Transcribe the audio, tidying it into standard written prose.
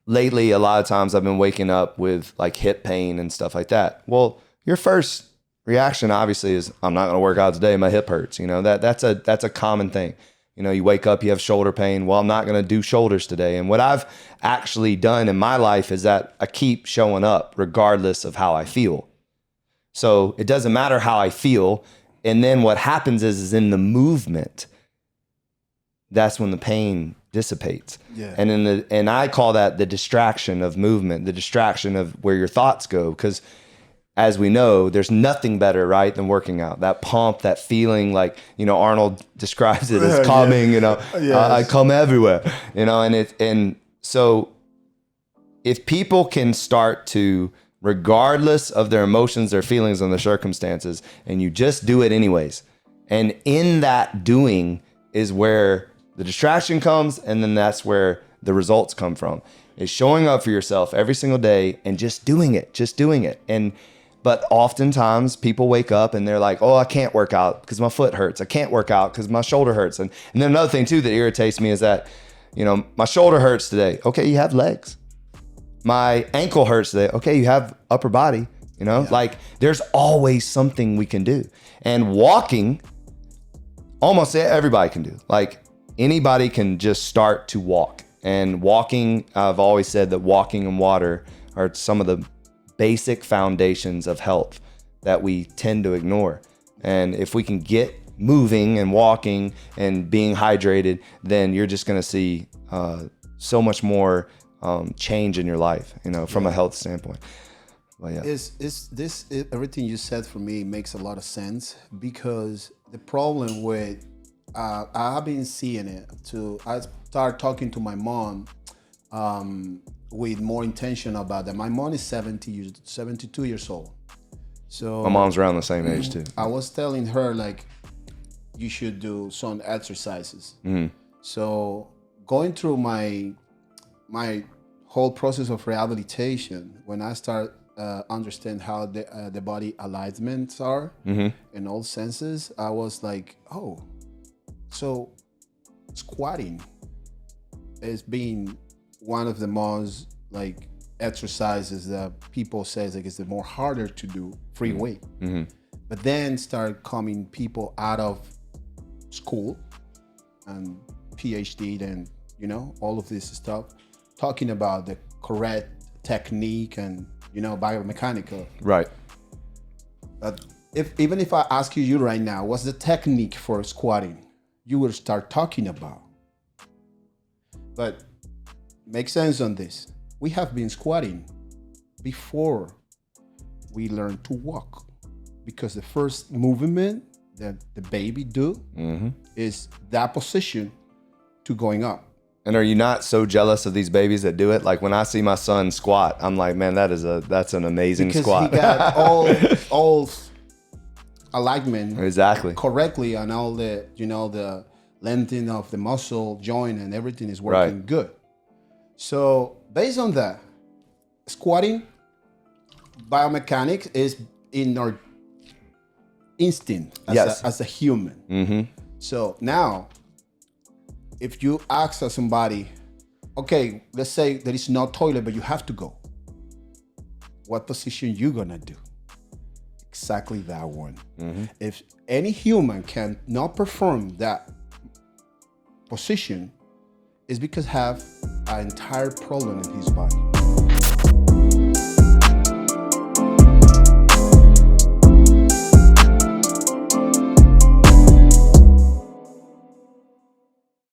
lately, a lot of times I've been waking up with like hip pain and stuff like that. Well, your first reaction obviously is, I'm not going to work out today. My hip hurts. You know, that's a common thing. You know, you wake up, you have shoulder pain. Well, I'm not going to do shoulders today. And what I've actually done in my life is that I keep showing up regardless of how I feel. So it doesn't matter how I feel. And then what happens is in the movement, that's when the pain dissipates. Yeah. And I call that the distraction of movement, the distraction of where your thoughts go. Because as we know, there's nothing better, right, than working out. That pump, that feeling, like, you know, Arnold describes it as coming, you know, Yes. I come everywhere, you know, and so if people can start to, regardless of their emotions, their feelings, and their circumstances, and you just do it anyways. And in that doing is where the distraction comes, and then that's where the results come from. Is showing up for yourself every single day and just doing it. But oftentimes people wake up and they're like, oh, I can't work out because my foot hurts. I can't work out because my shoulder hurts. And then another thing too that irritates me is that, you know, my shoulder hurts today. Okay, you have legs. My ankle hurts today. Okay, you have upper body. You know, like there's always something we can do. And walking, almost everybody can do. Like anybody can just start to walk. And walking, I've always said that walking and water are some of the basic foundations of health that we tend to ignore. And if we can get moving and walking and being hydrated, then you're just going to see so much more change in your life, you know, from a health standpoint. But yeah. Everything you said for me makes a lot of sense, because the problem with I've been seeing it too. I started talking to my mom with more intention about that. My mom is 72 years old. So my mom's around the same age too. I was telling her, like, you should do some exercises. Mm-hmm. So going through my whole process of rehabilitation, when I start understand how the body alignments are in all senses, I was like, oh, so squatting is being one of the most like exercises that people say like is the more harder to do free weight. But then start coming people out of school and PhD and, you know, all of this stuff, talking about the correct technique and, you know, biomechanical. Right. But even if I ask you right now, what's the technique for squatting, you will start talking about. But make sense on this. We have been squatting before we learn to walk, because the first movement that the baby do is that position to going up. And are you not so jealous of these babies that do it? Like when I see my son squat, I'm like, man, that's an amazing because squat. He got all alignment exactly correctly, and all the, you know, the lengthening of the muscle joint and everything is working good. So based on that, squatting biomechanics is in our instinct as a human. So now, if you ask somebody, okay, let's say there is no toilet, but you have to go, what position you gonna do? Exactly that one. If any human can not perform that position, it's because have an entire problem in his body.